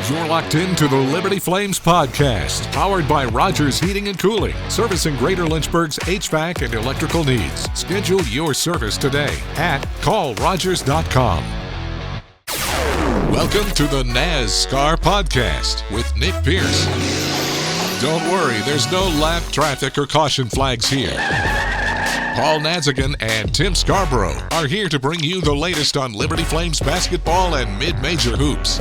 You're locked into the Liberty Flames podcast, powered by Rogers Heating and Cooling, servicing Greater Lynchburg's HVAC and electrical needs. Schedule your service today at callrogers.com. Welcome to the NAZSCAR podcast with Nick Pierce. Don't worry, there's no lap traffic or caution flags here. Paul Nazigian and Tim Scarborough are here to bring you the latest on Liberty Flames basketball and mid-major hoops.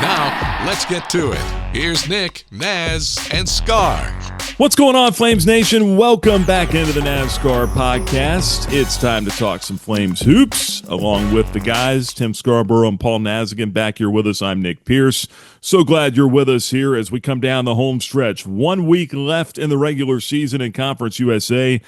Now, let's get to it. Here's Nick, Naz, and Scar. What's going on, Flames Nation? Welcome back into the NAZSCAR podcast. It's time to talk some Flames hoops, along with the guys, Tim Scarborough and Paul Nazigian, back here with us. I'm Nick Pierce. So glad you're with us here as we come down the home stretch. 1 week left in the regular season in Conference USA.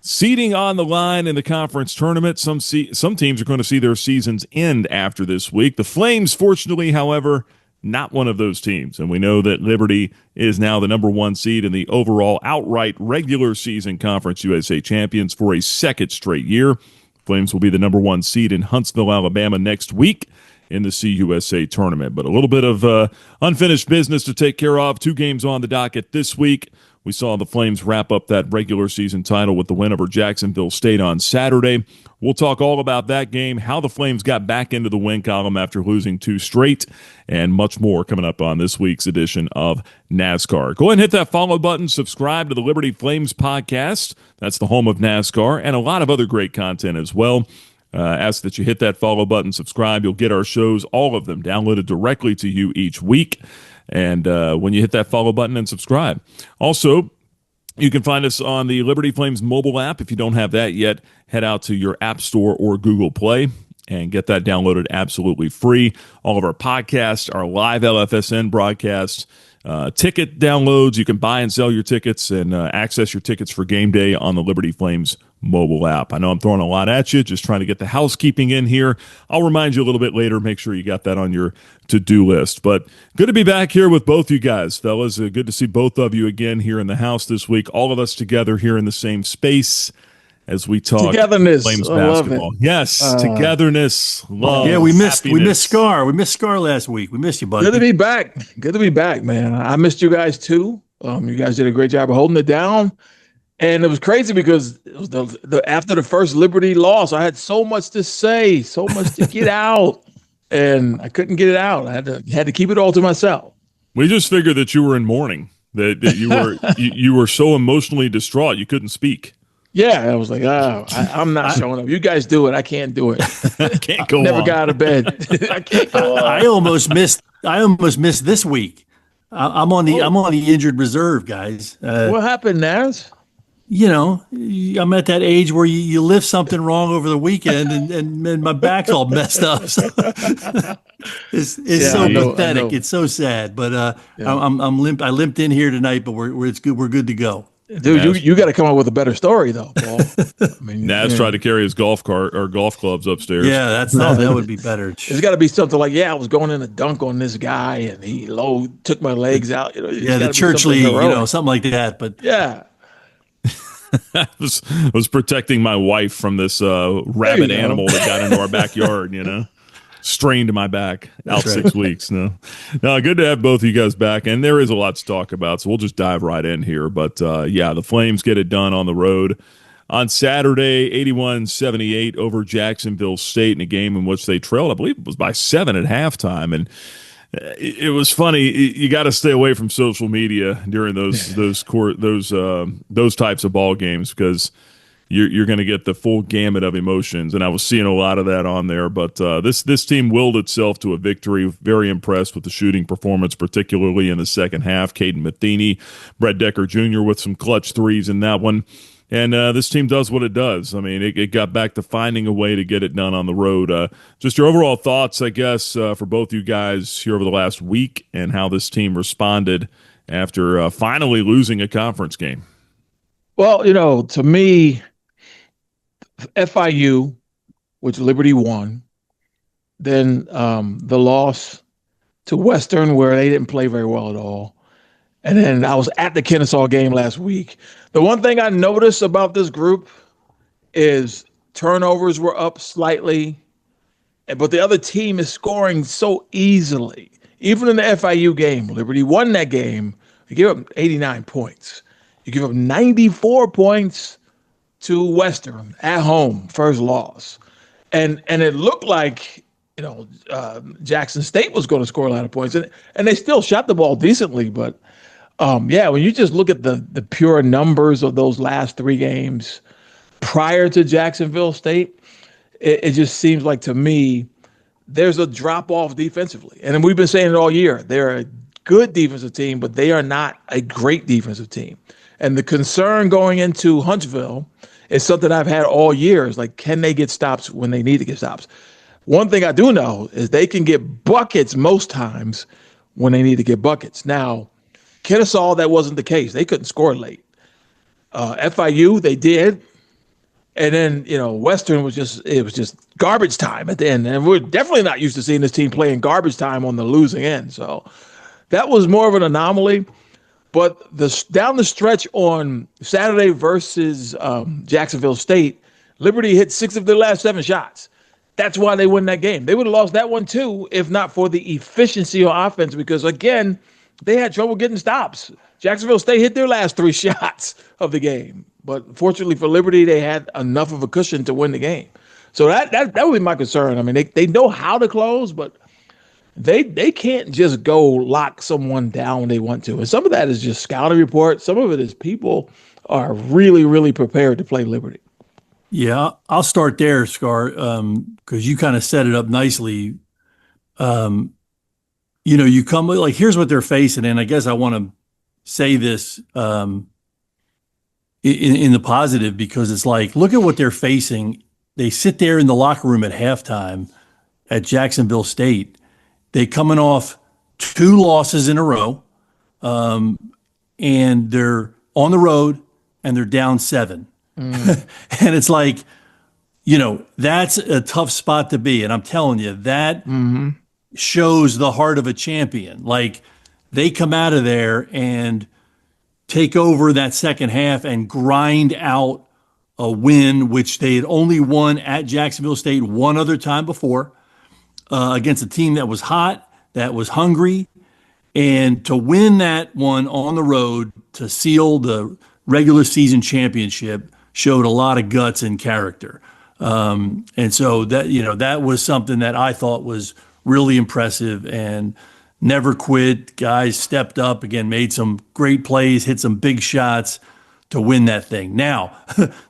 Seeding on the line in the conference tournament. Some teams are going to see their seasons end after this week. The Flames, fortunately, however, not one of those teams. And we know that Liberty is now the number one seed in the overall outright regular season Conference USA champions for a second straight year. Flames will be the number one seed in Huntsville, Alabama next week in the CUSA Tournament. But a little bit of unfinished business to take care of. 2 games on the docket this week. We saw the Flames wrap up that regular season title with the win over Jacksonville State on Saturday. We'll talk all about that game, how the Flames got back into the win column after losing 2 straight, and much more coming up on this week's edition of NAZSCAR. Go ahead and hit that follow button. Subscribe to the Liberty Flames podcast. That's the home of NAZSCAR, and a lot of other great content as well. Ask that you hit that follow button, subscribe. You'll get our shows, all of them, downloaded directly to you each week. And when you hit that follow button and subscribe. Also, you can find us on the Liberty Flames mobile app. If you don't have that yet, head out to your App Store or Google Play and get that downloaded absolutely free. All of our podcasts, our live LFSN broadcasts, ticket downloads. You can buy and sell your tickets and access your tickets for game day on the Liberty Flames mobile app. I know I'm throwing a lot at you, just trying to get the housekeeping in here. I'll remind you a little bit later. Make sure you got that on your to-do list. But good to be back here with both you guys, fellas. Good to see both of you again here in the house this week. All of us together here in the same space as we talk togetherness. Flames I basketball. love it. Yes, togetherness, love. Yeah, we missed Scar. happiness. We missed Scar last week. We missed you, buddy. Good to be back. Good to be back, man. I missed you guys too. You guys did a great job of holding it down. And it was crazy because it was after the first Liberty loss, I had so much to say, so much to get out, and I couldn't get it out. I had to keep it all to myself. We just figured that you were in mourning, that you were you were so emotionally distraught you couldn't speak. Yeah, I was like, I'm not showing up. You guys do it. I can't do it. Can't go Never on. got out of bed. I can't go on. I almost missed this week. I'm on the injured reserve, guys. What happened, Naz? You know, I'm at that age where you lift something wrong over the weekend and my back's all messed up. So it's so pathetic. It's so sad. But I'm limp. I limped in here tonight, but it's good. We're good to go. Dude, you got to come up with a better story, though, Paul. I mean, Naz tried to carry his golf cart or golf clubs upstairs. Yeah, that would be better. There's got to be something like, I was going in a dunk on this guy, and he took my legs out. The church league, something like that. But yeah. I was protecting my wife from this rabid animal that got into our backyard, strained my back out 6 weeks. No, good to have both of you guys back. And there is a lot to talk about, so we'll just dive right in here. But the Flames get it done on the road on Saturday, 81-78 over Jacksonville State in a game in which they trailed, I believe it was by 7 at halftime. And it was funny. You got to stay away from social media during those types of ball games because you're going to get the full gamut of emotions. And I was seeing a lot of that on there. But this team willed itself to a victory. Very impressed with the shooting performance, particularly in the second half. Caden Matheny, Brett Decker Jr. with some clutch threes in that one. And this team does what it does. I mean, it got back to finding a way to get it done on the road. Just your overall thoughts, I guess, for both you guys here over the last week and how this team responded after finally losing a conference game. Well, to me, FIU, which Liberty won, then the loss to Western where they didn't play very well at all. And then I was at the Kennesaw game last week. The one thing I noticed about this group is turnovers were up slightly, but the other team is scoring so easily. even in the FIU game, Liberty won that game. You give up 89 points. You give up 94 points to Western at home, first loss. And it looked like, Jackson State was going to score a lot of points. And they still shot the ball decently. But, when you just look at the pure numbers of those last 3 games prior to Jacksonville State, it just seems like, to me, there's a drop-off defensively. And we've been saying it all year. They're a good defensive team, but they are not a great defensive team. And the concern going into Huntsville is something I've had all year. Is like, can they get stops when they need to get stops? One thing I do know is they can get buckets most times when they need to get buckets. Now, Kennesaw, that wasn't the case. They couldn't score late. FIU, they did. And then, Western was just garbage time at the end. And we're definitely not used to seeing this team playing garbage time on the losing end. So that was more of an anomaly. But down the stretch on Saturday versus Jacksonville State, Liberty hit 6 of their last 7 shots. That's why they win that game. They would have lost that one too if not for the efficiency on offense, because, again, they had trouble getting stops. Jacksonville State hit their last 3 shots of the game. But fortunately for Liberty, they had enough of a cushion to win the game. So that would be my concern. I mean, they know how to close, but they can't just go lock someone down when they want to. And some of that is just scouting report. Some of it is people are really, really prepared to play Liberty. Yeah, I'll start there, Scar, because you kind of set it up nicely. You come like, here's what they're facing, and I guess I want to say this in the positive, because it's like, look at what they're facing. They sit there in the locker room at halftime at Jacksonville State. They coming off 2 losses in a row, and they're on the road and they're down 7. And it's like, that's a tough spot to be. And I'm telling you, that shows the heart of a champion. Like, they come out of there and take over that second half and grind out a win, which they had only won at Jacksonville State one other time before, against a team that was hot, that was hungry. And to win that one on the road to seal the regular season championship showed a lot of guts and character. And so that was something that I thought was really impressive, and never quit. Guys stepped up again, made some great plays, hit some big shots to win that thing. Now,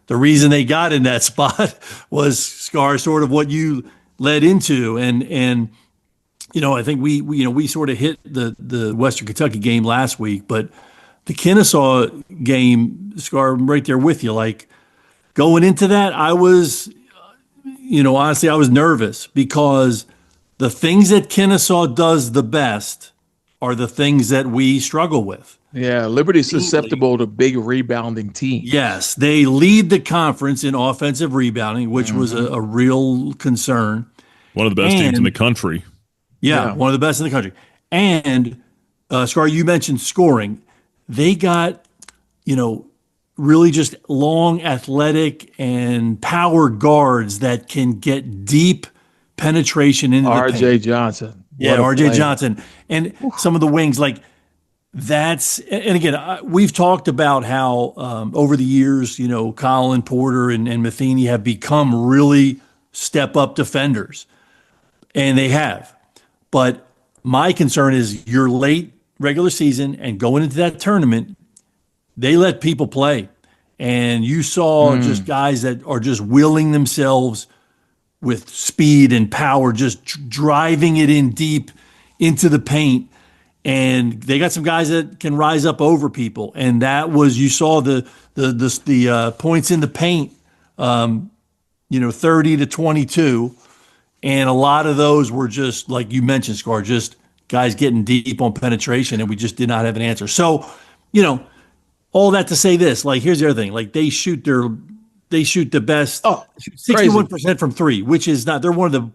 the reason they got in that spot was, Scar, sort of what you led into. And I think we sort of hit the Western Kentucky game last week, but the Kennesaw game, Scar, I'm right there with you. Like, going into that, I was, honestly, I was nervous, because the things that Kennesaw does the best are the things that we struggle with. Yeah, Liberty's susceptible to big rebounding teams. Yes, they lead the conference in offensive rebounding, which was a real concern. One of the best teams in the country. Yeah, one of the best in the country. And, Scar, you mentioned scoring. They got, really just long, athletic, and power guards that can get deep penetration into the paint. R.J. Johnson. Yeah, R.J. Johnson. And some of the wings, like, and again, we've talked about how over the years, Colin Porter and Matheny have become really step-up defenders. And they have. But my concern is, you're late regular season and going into that tournament, they let people play. And you saw just guys that are just willing themselves with speed and power, just driving it in deep into the paint. And they got some guys that can rise up over people. And that was, you saw the points in the paint, 30 to 22. And a lot of those were just, like you mentioned, Scar, just guys getting deep on penetration, and we just did not have an answer. So, all that to say this, like, here's the other thing. Like, they shoot the best, 61% from 3, which is not one of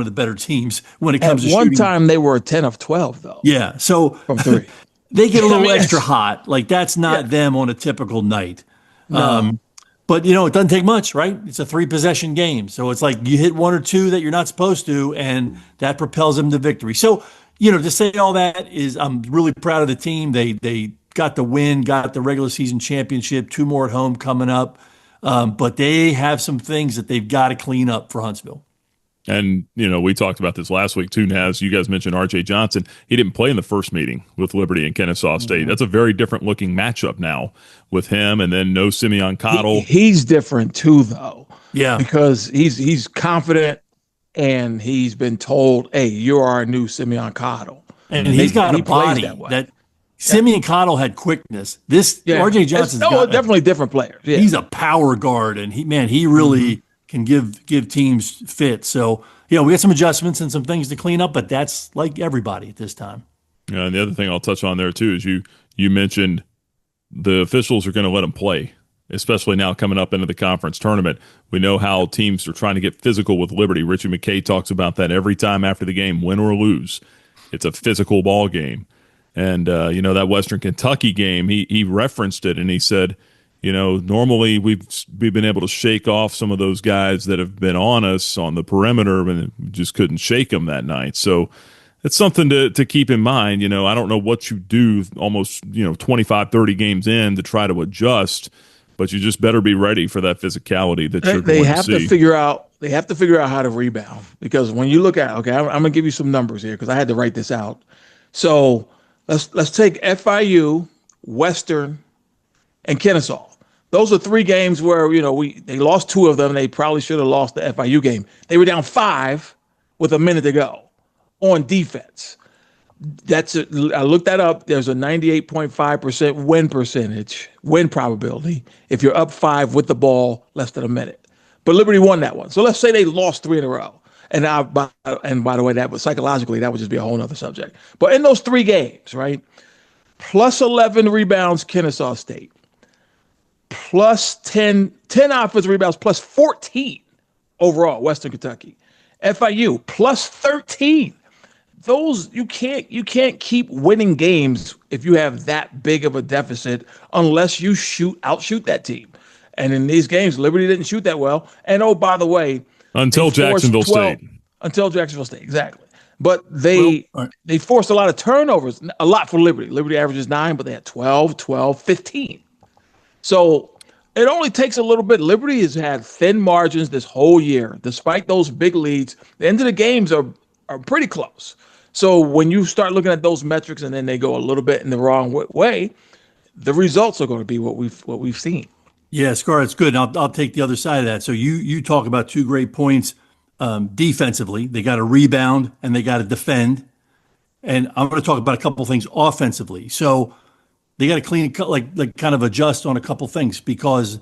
the better teams when it comes to shooting. At one time, they were 10 of 12, though. Yeah, so from 3. They get a little extra hot. Like, that's not them on a typical night. No. But, it doesn't take much, right? It's a 3-possession game. So it's like you hit 1 or 2 that you're not supposed to, and that propels them to victory. So, to say all that is, I'm really proud of the team. They got the win, got the regular season championship, 2 more at home coming up. But they have some things that they've got to clean up for Huntsville. And, we talked about this last week too, Naz. You guys mentioned R.J. Johnson. He didn't play in the first meeting with Liberty and Kennesaw State. Mm-hmm. That's a very different looking matchup now with him, and then no Simeon Cottle. He's different too, though. Yeah. Because he's confident, and he's been told, hey, you're our new Simeon Cottle. And he's got a body that Simeon Cottle had quickness. R.J. Johnson's definitely different players. Yeah. He's a power guard, and he really can give teams fit. So, we got some adjustments and some things to clean up, but that's like everybody at this time. Yeah, and the other thing I'll touch on there too is you mentioned the officials are going to let them play, especially now coming up into the conference tournament. We know how teams are trying to get physical with Liberty. Richie McKay talks about that every time after the game, win or lose. It's a physical ball game. And, that Western Kentucky game, he referenced it, and he said, normally we've been able to shake off some of those guys that have been on us on the perimeter, and we just couldn't shake them that night. So it's something to keep in mind. I don't know what you do almost, 25, 30 games in to try to adjust, but you just better be ready for that physicality that you're going to see. They have to figure out how to rebound, because when you look at, I'm going to give you some numbers here because I had to write this out. So let's take FIU, Western, and Kennesaw. Those are 3 games where, they lost 2 of them. They probably should have lost the FIU game. They were down 5 with a minute to go on defense. I looked that up. There's a 98.5% win probability if you're up 5 with the ball less than a minute. But Liberty won that one. So let's say they lost 3 in a row. And by the way, that would psychologically, that would just be a whole other subject. But in those 3 games, right, plus 11 rebounds, Kennesaw State. Plus 10 offensive rebounds, plus 14 overall, Western Kentucky. FIU, plus 13. Those, you can't keep winning games if you have that big of a deficit unless you outshoot that team. And in these games, Liberty didn't shoot that well. And by the way, until Jacksonville State. Until Jacksonville State, exactly. But they forced a lot of turnovers, a lot for Liberty. Liberty averages 9, but they had 12, 15. So it only takes a little bit. Liberty has had thin margins this whole year, despite those big leads. The end of the games are pretty close. So when you start looking at those metrics and then they go a little bit in the wrong way, the results are going to be what we've seen. Yeah, Scar, it's good. And I'll take the other side of that. So you talk about 2 great points defensively. They got to rebound and they got to defend. And I'm going to talk about a couple things offensively. So they got to clean, like kind of adjust on a couple things, because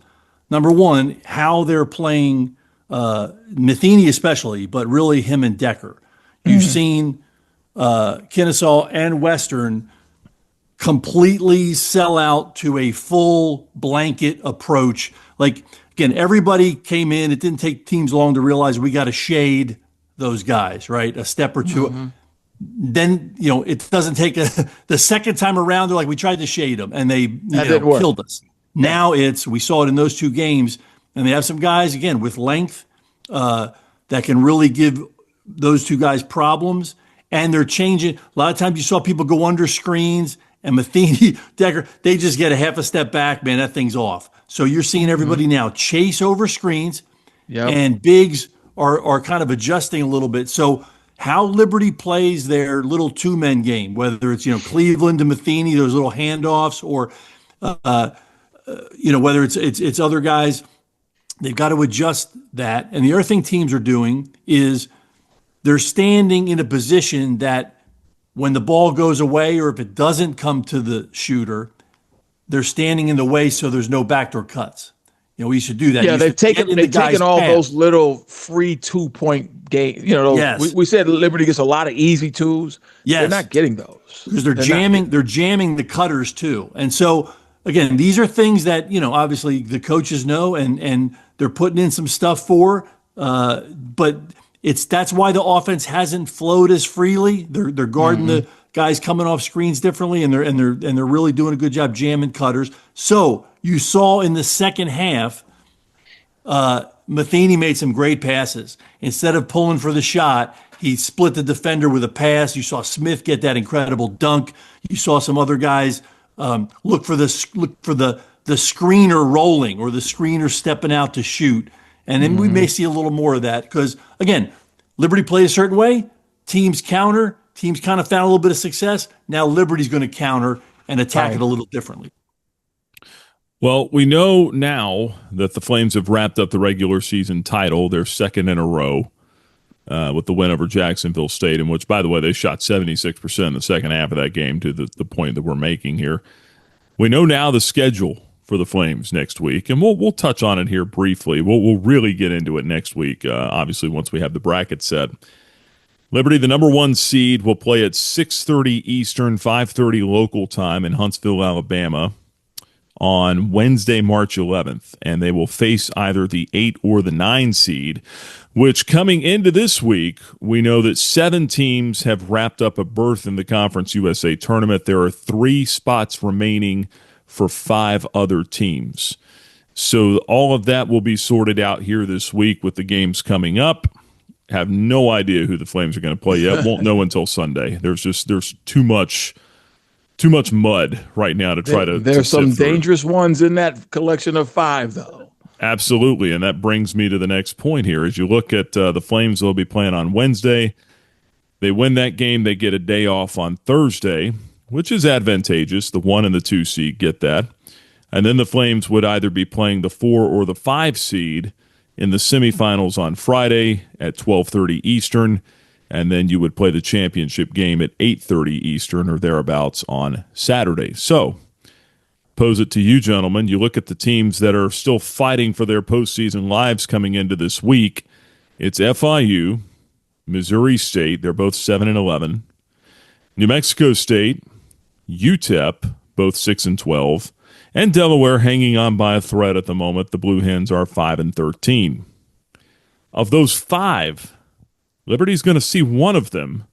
number one, how they're playing Matheny especially, but really him and Decker. You've seen Kennesaw and Western completely sell out to a full blanket approach. Like, again, everybody came in. It didn't take teams long to realize we got to shade those guys, right? A step or 2. Mm-hmm. Then, it doesn't take the second time around. They're like, we tried to shade them and they killed us. Now we saw it in those 2 games, and they have some guys, again, with length that can really give those 2 guys problems. And they're changing. A lot of times you saw people go under screens, and Matheny, Decker, they just get a half a step back, man, that thing's off. So you're seeing everybody now chase over screens, and bigs are kind of adjusting a little bit. So how Liberty plays their little 2-man game, whether it's, Cleveland to Matheny, those little handoffs, or, whether it's other guys, they've got to adjust that. And the other thing teams are doing is they're standing in a position that when the ball goes away, or if it doesn't come to the shooter, they're standing in the way so there's no backdoor cuts. We should do that. Yeah, they've taken all those little free 2-point games. Yes. We said Liberty gets a lot of easy 2s. Yes. They're not getting those. Because they're jamming the cutters too. And so, again, these are things that, obviously the coaches know and they're putting in some stuff for. But that's why the offense hasn't flowed as freely. They're guarding the guys coming off screens differently, and they're really doing a good job jamming cutters. So you saw in the second half, Matheny made some great passes. Instead of pulling for the shot, he split the defender with a pass. You saw Smith get that incredible dunk. You saw some other guys look for the screener rolling or the screener stepping out to shoot. And then we may see a little more of that because, again, Liberty played a certain way. Teams counter. Teams kind of found a little bit of success. Now Liberty's going to counter and attack it a little differently. Well, we know now that the Flames have wrapped up the regular season title, their second in a row, with the win over Jacksonville State, in which, by the way, they shot 76% in the second half of that game to the point that we're making here. We know now the schedule for the Flames next week, and we'll touch on it here briefly. We'll really get into it next week, obviously, once we have the bracket set. Liberty, the number 1 seed, will play at 6:30 Eastern, 5:30 local time in Huntsville, Alabama, on Wednesday, March 11th, and they will face either the 8 or the 9 seed, which coming into this week, we know that 7 teams have wrapped up a berth in the Conference USA Tournament. There are 3 spots remaining for 5 other teams. So all of that will be sorted out here this week with the games coming up. Have no idea who the Flames are going to play yet. Won't know until Sunday. There's too much mud right now to try to. There's some dangerous ones in that collection of 5, though. Absolutely, and that brings me to the next point here. As you look at the Flames, they'll be playing on Wednesday. They win that game, they get a day off on Thursday, which is advantageous. The 1 and the 2 seed get that. And then the Flames would either be playing the 4 or the 5 seed in the semifinals on Friday at 12:30 Eastern. And then you would play the championship game at 8:30 Eastern or thereabouts on Saturday. So, pose it to you, gentlemen. You look at the teams that are still fighting for their postseason lives coming into this week. It's FIU, Missouri State. They're both 7-11. New Mexico State, UTEP, both 6-12. And Delaware hanging on by a thread at the moment. The Blue Hens are 5-13. Of those 5, Liberty's going to see one of them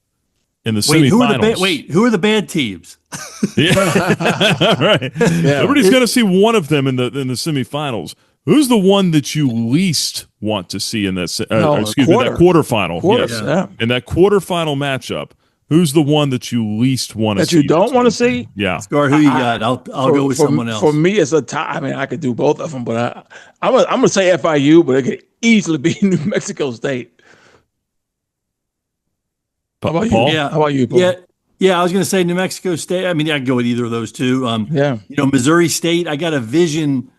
in the semifinals. Who are the bad teams? Yeah, right. Yeah. Liberty's going to see one of them in the semifinals. Who's the one that you least want to see in that? That quarterfinal. Yes, yeah. In that quarterfinal matchup. Who's the one that you least want to see? That you don't want to see? Yeah. Scar, who you got? I'll go with someone else. For me, it's a tie. I mean, I could do both of them, but I'm going to say FIU, but it could easily be New Mexico State. How about Paul? Yeah. How about you, Paul? Yeah. I was going to say New Mexico State. I mean, I can go with either of those two. Missouri State. I got a vision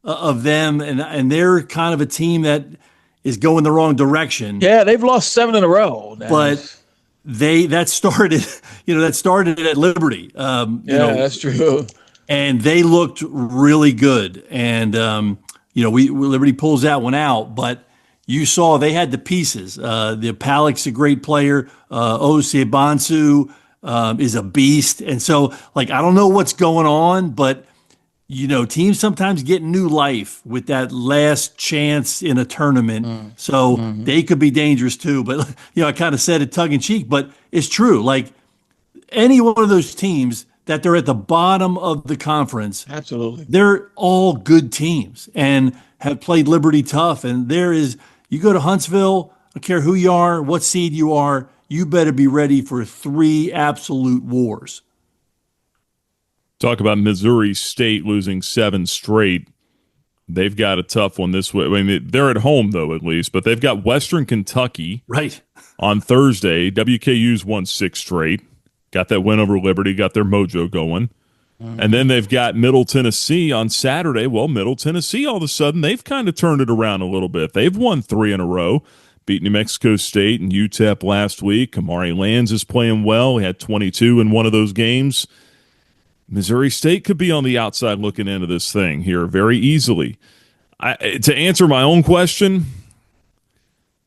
of them, and they're kind of a team that is going the wrong direction. Yeah, they've lost 7 in a row. But that started at Liberty. That's true. And they looked really good. And Liberty pulls that one out, but you saw they had the pieces. The Palik's a great player. Osibansu is a beast. And so, I don't know what's going on, but teams sometimes get new life with that last chance in a tournament. So they could be dangerous too. But, I kind of said it tongue in cheek, but it's true. Any one of those teams that they're at the bottom of the conference, absolutely, they're all good teams and have played Liberty tough. And you go to Huntsville, I don't care who you are, what seed you are, you better be ready for 3 absolute wars. Talk about Missouri State losing 7 straight. They've got a tough one this way. I mean, they're at home, though, at least. But they've got Western Kentucky on Thursday. WKU's won 6 straight. Got that win over Liberty, got their mojo going. And then they've got Middle Tennessee on Saturday. Well, Middle Tennessee, all of a sudden, they've kind of turned it around a little bit. They've won 3 in a row. Beat New Mexico State and UTEP last week. Kamari Lands is playing well. He had 22 in one of those games. Missouri State could be on the outside looking into this thing here very easily. To answer my own question,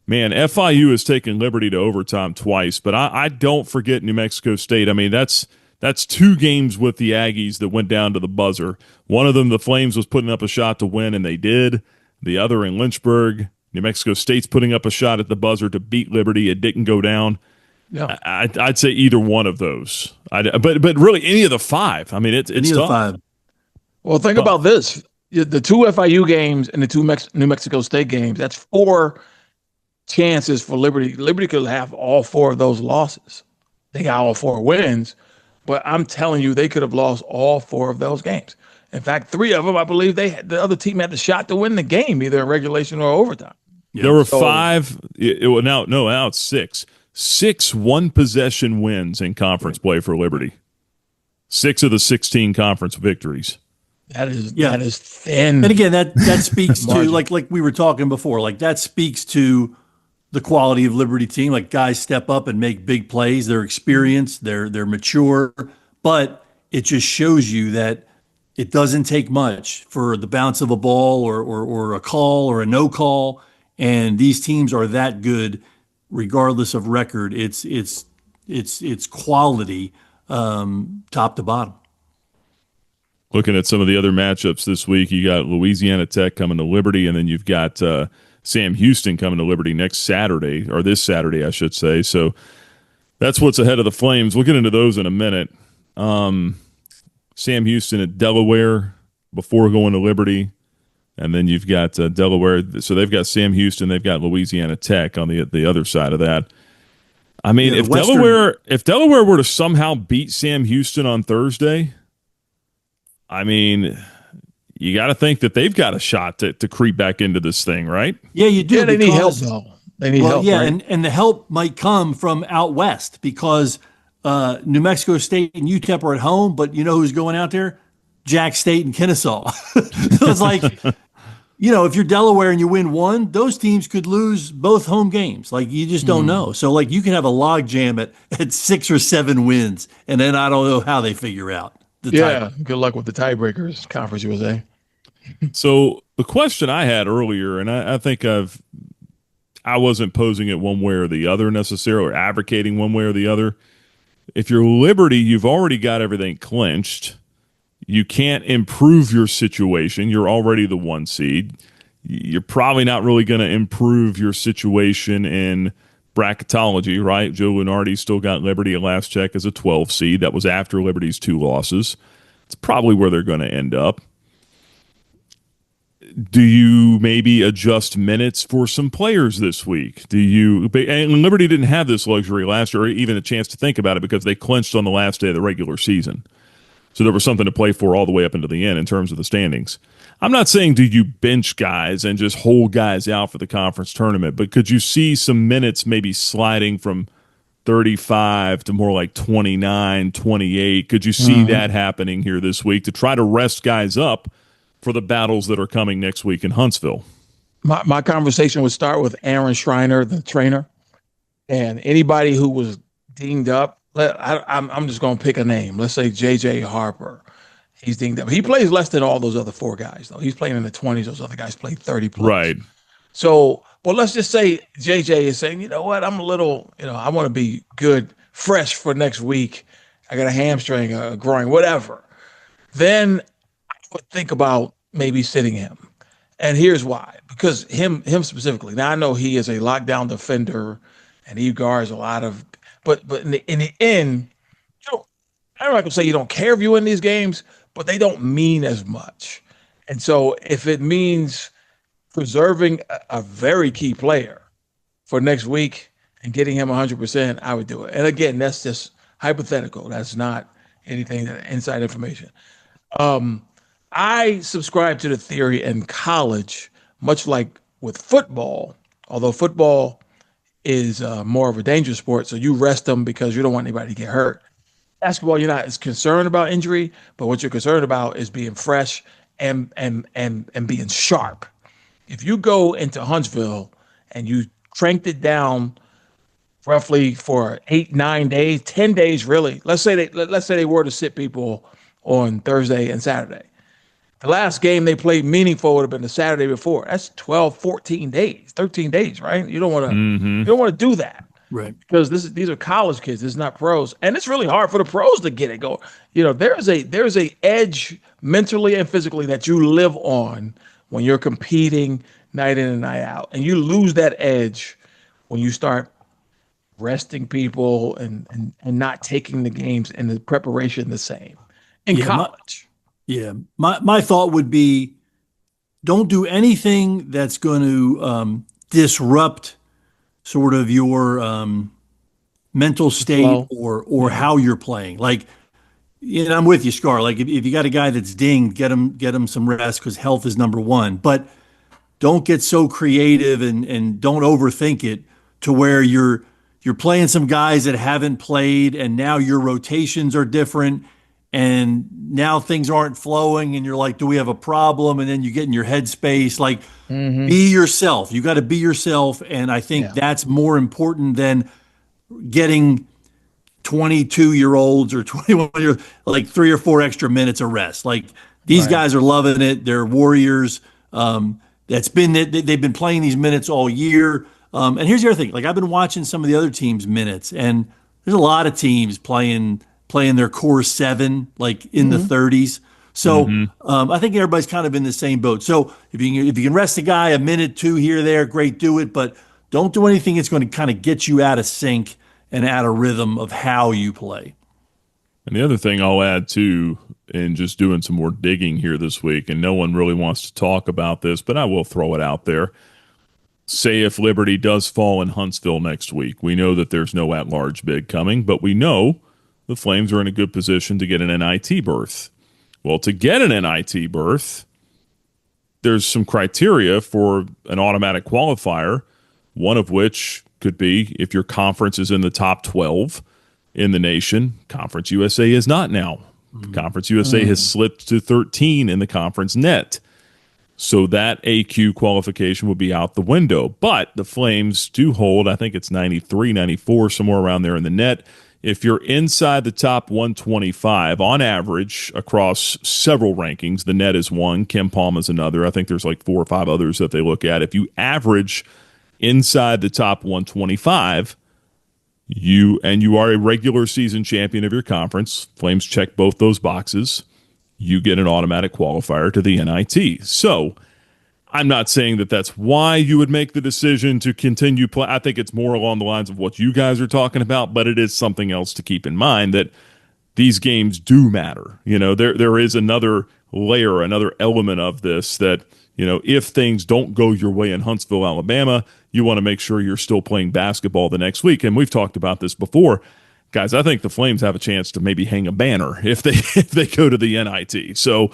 man, FIU has taken Liberty to overtime twice, but I don't forget New Mexico State. I mean, that's 2 games with the Aggies that went down to the buzzer. One of them, the Flames was putting up a shot to win, and they did. The other in Lynchburg, New Mexico State's putting up a shot at the buzzer to beat Liberty. It didn't go down. Yeah, I'd say either one of those. But really, any of the 5. I mean, it's tough. 5. Well, think about this. the two FIU games and the two New Mexico State games, that's 4 chances for Liberty. Liberty could have all 4 of those losses. They got all 4 wins, but I'm telling you, they could have lost all 4 of those games. In fact, 3 of them, I believe the other team had the shot to win the game, either in regulation or overtime. Yeah. There were 5. Now it's 6. 6 one-possession wins in conference play for Liberty. 6 of the 16 conference victories. That is thin. And again, that speaks to like we were talking before. Like that speaks to the quality of Liberty team. Like guys step up and make big plays. They're experienced. They're mature. But it just shows you that it doesn't take much for the bounce of a ball or a call or a no call. And these teams are that good, regardless of record. It's quality top to bottom. Looking at some of the other matchups this week, you got Louisiana Tech coming to Liberty, and then you've got Sam Houston coming to Liberty next Saturday, or this Saturday, I should say. So that's what's ahead of the Flames. We'll get into those in a minute. Sam Houston at Delaware before going to Liberty, and then you've got Delaware. So they've got Sam Houston, they've got Louisiana Tech on the other side of that. I mean, if Delaware were to somehow beat Sam Houston on Thursday, I mean, you got to think that they've got a shot to creep back into this thing, right? Yeah, you do. Yeah, they need help, though. They need help. Yeah, right? and the help might come from out west because New Mexico State and UTEP are at home, but you know who's going out there? Jax State and Kennesaw. So it's like, if you're Delaware and you win one, those teams could lose both home games. Like, you just don't know. So, like, you can have a log jam at 6 or 7 wins, and then I don't know how they figure out. Good luck with the tiebreakers, Conference USA. So the question I had earlier, and I think I wasn't posing it one way or the other necessarily, or advocating one way or the other. If you're Liberty, you've already got everything clinched. You can't improve your situation. You're already the 1 seed. You're probably not really going to improve your situation in bracketology, right? Joe Lunardi still got Liberty at last check as a 12 seed. That was after Liberty's 2 losses. It's probably where they're going to end up. Do you maybe adjust minutes for some players this week? And Liberty didn't have this luxury last year, or even a chance to think about it, because they clinched on the last day of the regular season. So there was something to play for all the way up into the end in terms of the standings. I'm not saying do you bench guys and just hold guys out for the conference tournament, but could you see some minutes maybe sliding from 35 to more like 29, 28? Could you see that happening here this week to try to rest guys up for the battles that are coming next week in Huntsville? My conversation would start with Aaron Schreiner, the trainer, and anybody who was dinged up. I'm just going to pick a name. Let's say J.J. Harper. He's dinged up. He plays less than all those other 4 guys, though. He's playing in the 20s. Those other guys play 30 plus. Right. So, well, let's just say JJ is saying, you know what, I'm a little, I want to be good, fresh for next week. I got a hamstring, a groin, whatever. Then I would think about maybe sitting him. And here's why. Because him specifically. Now, I know he is a lockdown defender and he guards a lot of, but in the end, I'm not going to say you don't care if you win these games, but they don't mean as much. And so if it means preserving a very key player for next week and getting him 100%, I would do it. And again, that's just hypothetical. That's not anything inside information. I subscribe to the theory in college, much like with football, although football is more of a dangerous sport, so you rest them because you don't want anybody to get hurt. Basketball, you're not as concerned about injury, but what you're concerned about is being fresh and being sharp. If you go into Huntsville and you cranked it down roughly for 8, 9 days, 10 days, really. Let's say they were to sit people on Thursday and Saturday. The last game they played meaningful would have been the Saturday before. That's 12, 14 days, 13 days, right? You don't want to do that. Right. Because these are college kids. This is not pros. And it's really hard for the pros to get it going. There's a edge mentally and physically that you live on when you're competing night in and night out. And you lose that edge when you start resting people and not taking the games and the preparation the same in college. My thought would be don't do anything that's going to disrupt sort of your mental state or how you're playing. Like, I'm with you, Scar. Like, if you got a guy that's dinged, get him some rest because health is number one. But don't get so creative and don't overthink it to where you're playing some guys that haven't played, and now your rotations are different, and now things aren't flowing, and you're like, do we have a problem? And then you get in your headspace. Like, be yourself. You got to be yourself, and I think that's more important than getting 22-year-olds or 21-year like 3 or 4 extra minutes of rest. Like, these guys are loving it. They're warriors. They've been playing these minutes all year. And here's the other thing. Like, I've been watching some of the other teams' minutes, and there's a lot of teams playing their core 7, like in the 30s. So I think everybody's kind of in the same boat. So if you can rest a guy a minute, 2 here or there, great, do it. But don't do anything that's going to kind of get you out of sync and out of rhythm of how you play. And the other thing I'll add too, in just doing some more digging here this week, and no one really wants to talk about this, but I will throw it out there. Say if Liberty does fall in Huntsville next week, we know that there's no at-large bid coming, but we know the Flames are in a good position to get an NIT berth. Well, to get an NIT berth, there's some criteria for an automatic qualifier, one of which could be if your conference is in the top 12 in the nation. Conference USA is not now. Conference USA has slipped to 13 in the conference net. So that AQ qualification would be out the window. But the Flames do hold, I think it's 93, 94, somewhere around there in the net. If you're inside the top 125 on average across several rankings, the net is one, Kim Palm is another. I think there's like 4 or 5 others that they look at. If you average inside the top 125, you are a regular season champion of your conference, Flames check both those boxes, you get an automatic qualifier to the NIT. So I'm not saying that that's why you would make the decision to continue play. I think it's more along the lines of what you guys are talking about, but it is something else to keep in mind that these games do matter. There is another layer, another element of this that, if things don't go your way in Huntsville, Alabama, you want to make sure you're still playing basketball the next week. And we've talked about this before. Guys, I think the Flames have a chance to maybe hang a banner if they go to the NIT. So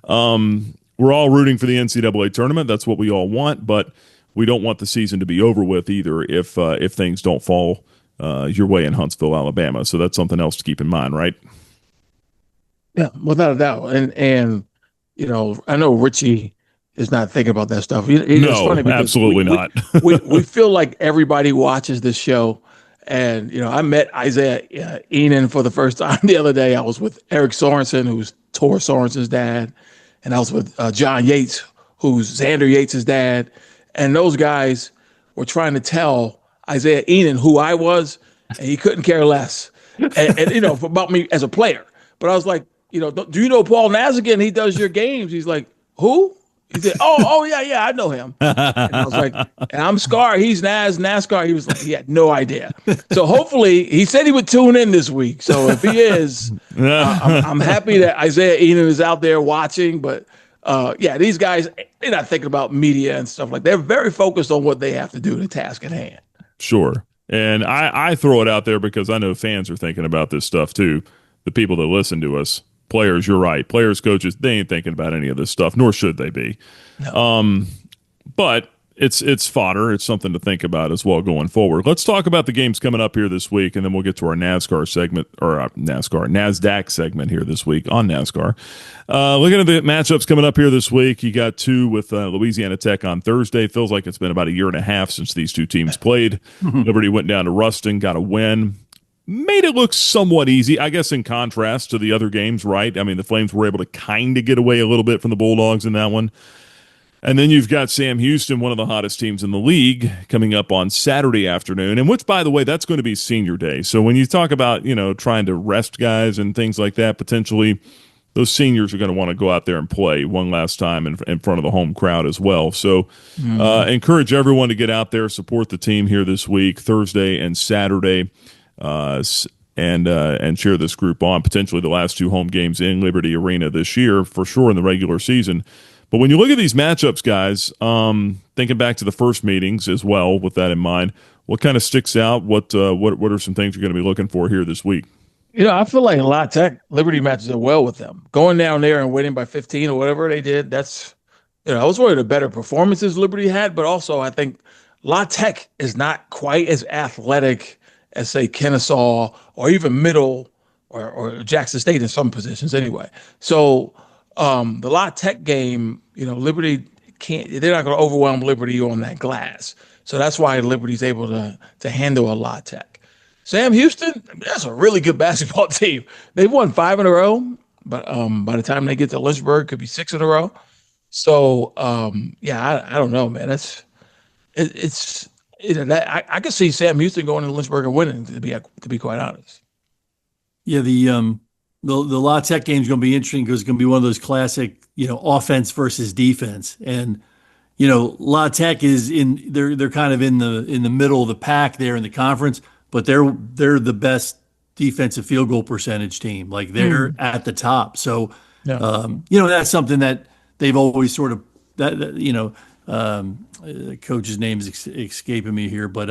we're all rooting for the NCAA tournament. That's what we all want, but we don't want the season to be over with either if things don't fall your way in Huntsville, Alabama. So that's something else to keep in mind, right? Yeah, without a doubt. And I know Richie is not thinking about that stuff. It's funny because absolutely not. we feel like everybody watches this show. And, I met Isaiah Enan for the first time the other day. I was with Eric Sorensen, who's Tor Sorensen's dad. And I was with John Yates, who's Xander Yates' dad. And those guys were trying to tell Isaiah Enan who I was, and he couldn't care less. And about me as a player. But I was like, do you know Paul Nazigian? He does your games. He's like, who? He said, oh yeah, I know him. And I was like, and I'm Scar. He's NAZSCAR. He was like, he had no idea. So hopefully, he said he would tune in this week. So if he is, I'm happy that Isaiah Enan is out there watching. But these guys, they're not thinking about media and stuff like that. They're very focused on what they have to do, the task at hand. Sure. And I throw it out there because I know fans are thinking about this stuff too. The people that listen to us. Players, you're right. Players, coaches, they ain't thinking about any of this stuff, nor should they be. No. But it's fodder. It's something to think about as well going forward. Let's talk about the games coming up here this week, and then we'll get to our NASCAR segment, or NASDAQ segment here this week on NASCAR. Looking at the matchups coming up here this week, you got 2 with Louisiana Tech on Thursday. Feels like it's been about a year and a half since these two teams played. Liberty went down to Ruston, got a win. Made it look somewhat easy, I guess, in contrast to the other games, right? I mean, the Flames were able to kind of get away a little bit from the Bulldogs in that one. And then you've got Sam Houston, one of the hottest teams in the league, coming up on Saturday afternoon, and which, by the way, that's going to be senior day. So when you talk about, trying to rest guys and things like that, potentially those seniors are going to want to go out there and play one last time in front of the home crowd as well. So encourage everyone to get out there, support the team here this week, Thursday and Saturday. And cheer this group on. Potentially the last 2 home games in Liberty Arena this year, for sure in the regular season. But when you look at these matchups, guys, thinking back to the first meetings as well, with that in mind, what kind of sticks out? What are some things you're going to be looking for here this week? I feel like La Tech Liberty matches are well with them. Going down there and winning by 15 or whatever they did, that's, that was one of the better performances Liberty had, but also I think La Tech is not quite as athletic as, say, Kennesaw or even Middle or Jackson State in some positions anyway. So the La Tech game, Liberty they're not going to overwhelm Liberty on that glass. So that's why Liberty's able to handle a La Tech. Sam Houston, that's a really good basketball team. They've won 5 in a row, but by the time they get to Lynchburg, it could be 6 in a row. So I don't know, man. I could see Sam Houston going to Lynchburg and winning. To be quite honest. Yeah, the La Tech game is going to be interesting because it's going to be one of those classic, offense versus defense, and La Tech is they're kind of in the middle of the pack there in the conference, but they're the best defensive field goal percentage team. Like they're at the top. So that's something that they've always sort of the coach's name is escaping me here, but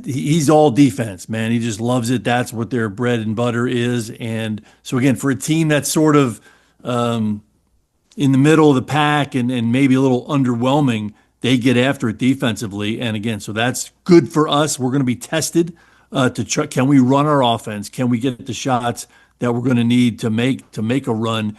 he's all defense, man. He just loves it. That's what their bread and butter is. And so again, for a team that's sort of in the middle of the pack and maybe a little underwhelming, they get after it defensively. And again, so that's good for us. We're going to be tested can we run our offense? Can we get the shots that we're going to need to make a run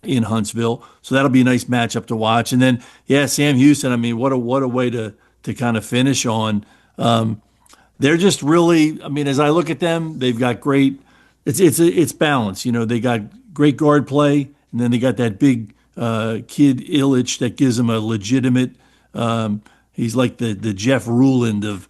in Huntsville? So that'll be a nice matchup to watch. And then, Sam Houston, I mean, what a way to kind of finish on. They're just really, as I look at them, they've got great, it's balance. They got great guard play, and then they got that big kid Illich that gives them a legitimate, he's like the Jeff Ruland of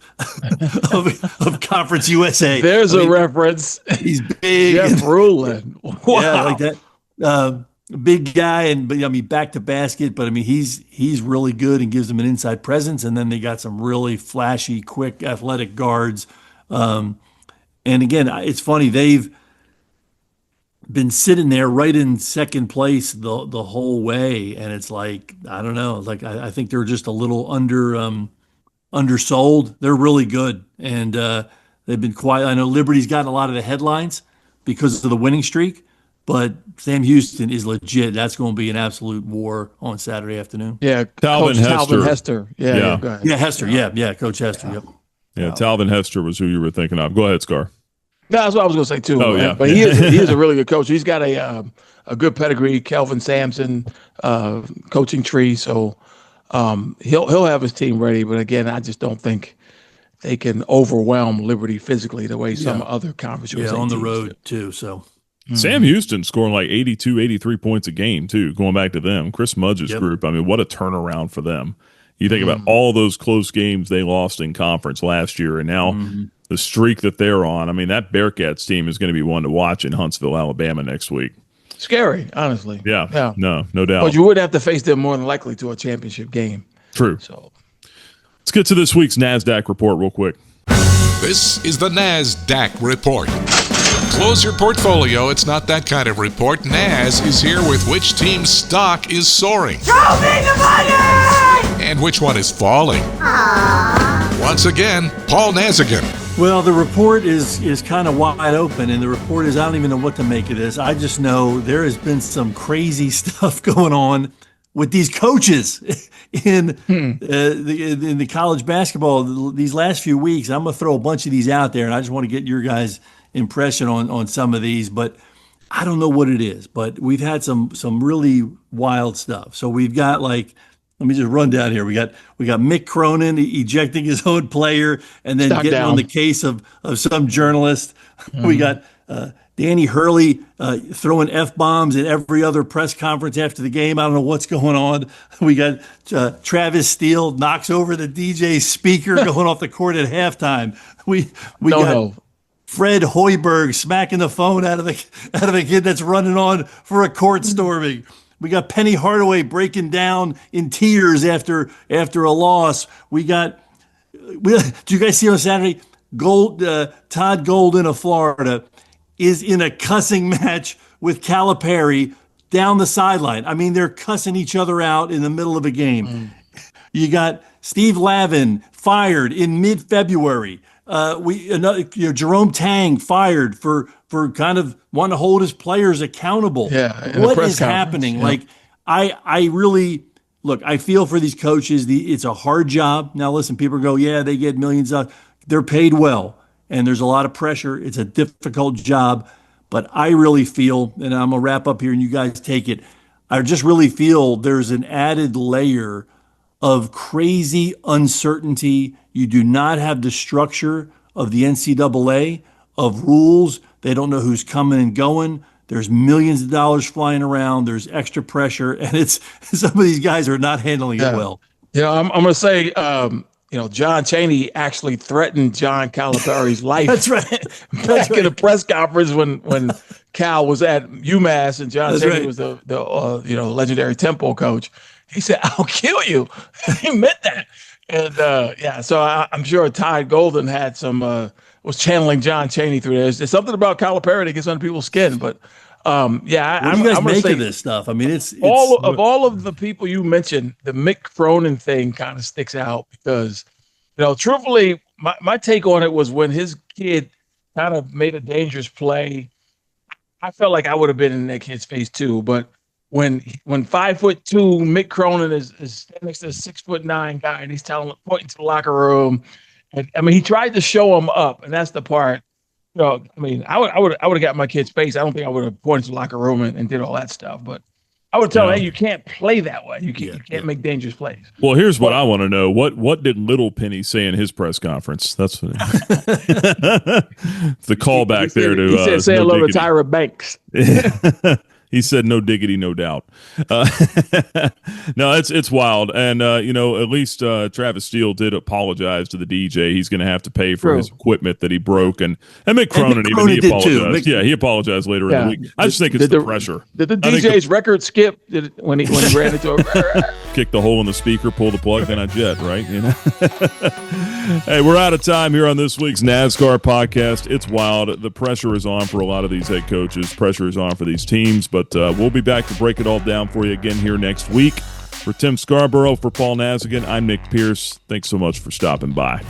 Conference USA. There's a reference. He's big. Jeff Ruland. Wow. Yeah, like that. Big guy, back to basket, but he's really good and gives them an inside presence. And then they got some really flashy, quick, athletic guards. And again, it's funny, they've been sitting there right in second place the whole way, and it's like, I don't know, like I think they're just a little undersold. They're really good, and they've been quiet. I know Liberty's gotten a lot of the headlines because of the winning streak. But Sam Houston is legit. That's going to be an absolute war on Saturday afternoon. Yeah, Talvin Hester. Yeah, Hester. Yeah, Coach Hester. Yeah. Yep. Talvin Hester was who you were thinking of. Go ahead, Scar. No, that's what I was going to say too. Oh, yeah. But he is a really good coach. He's got a good pedigree, Kelvin Sampson coaching tree. So he'll have his team ready. But again, I just don't think they can overwhelm Liberty physically the way some other conference on the road too. So. Sam Houston scoring like 82, 83 points a game, too, going back to them. Chris Mudge's group, what a turnaround for them. You think about all those close games they lost in conference last year, and now the streak that they're on. That Bearcats team is going to be one to watch in Huntsville, Alabama next week. Scary, honestly. Yeah. No doubt. But you would have to face them more than likely to a championship game. True. So let's get to this week's NASDAQ report real quick. This is the NASDAQ report. Close your portfolio. It's not that kind of report. Naz is here with which team's stock is soaring. Show me the money! And which one is falling. Aww. Once again, Paul Nazigian. Well, the report is kind of wide open, and the report is, I don't even know what to make of this. I just know there has been some crazy stuff going on with these coaches in the college basketball these last few weeks. I'm going to throw a bunch of these out there, and I just want to get your guys' impression on some of these, but I don't know what it is. But we've had some really wild stuff. So we've got let me just run down here. We got Mick Cronin ejecting his own player and then getting on the case of some journalist. We got Danny Hurley throwing F-bombs at every other press conference after the game. I don't know what's going on. We got Travis Steele knocks over the DJ speaker going off the court at halftime. We got Fred Hoiberg smacking the phone out of the kid that's running on for a court storming. We got Penny Hardaway breaking down in tears after a loss. Did you guys see on Saturday? Todd Golden of Florida is in a cussing match with Calipari down the sideline. I mean, they're cussing each other out in the middle of a game. You got Steve Lavin fired in mid-February. Jerome Tang fired for kind of wanting to hold his players accountable. Yeah, what is happening? Yeah. Like, I really look. I feel for these coaches. It's a hard job. Now, listen, people go, yeah, they get millions of. They're paid well, and there's a lot of pressure. It's a difficult job, but I really feel, and I'm gonna wrap up here, and you guys take it. I just really feel there's an added layer of crazy uncertainty. You do not have the structure of the NCAA, of rules. They don't know who's coming and going. There's millions of dollars flying around. There's extra pressure, and it's some of these guys are not handling it well. I'm going to say, John Chaney actually threatened John Calipari's life. That's right. Back in a press conference when Cal was at UMass and John Chaney was the legendary Temple coach. He said, "I'll kill you." He meant that. And so I'm sure Ty Golden had was channeling John Chaney through this. There's something about Calipari that gets under people's skin, but what do you guys make of this stuff? I mean, it's all of the people you mentioned, the Mick Cronin thing kind of sticks out because, truthfully, my take on it was when his kid kind of made a dangerous play, I felt like I would have been in that kid's face too, but. When 5'2" Mick Cronin is standing next to a 6'9" guy and he's pointing to the locker room, and I mean he tried to show him up, and that's the part. I would have got my kid's face. I don't think I would have pointed to the locker room and did all that stuff, but I would tell him, hey, you can't play that way. You can't make dangerous plays. Well, here's what I want to know: what did Little Penny say in his press conference? That's the callback there to. He said, "Say hello to Tyra Banks." He said, "No diggity, no doubt." No, it's wild, and at least Travis Steele did apologize to the DJ. He's going to have to pay for his equipment that he broke, and Mick Cronin he apologized. He apologized later in the week. I just think it's the pressure. Did the DJ's record skip? When he ran into a kick the hole in the speaker, pull the plug, then I jet, right? Hey, we're out of time here on this week's NAZSCAR podcast. It's wild. The pressure is on for a lot of these head coaches. Pressure is on for these teams, but we'll be back to break it all down for you again here next week. For Tim Scarborough, for Paul Nazigian, I'm Nick Pierce. Thanks so much for stopping by.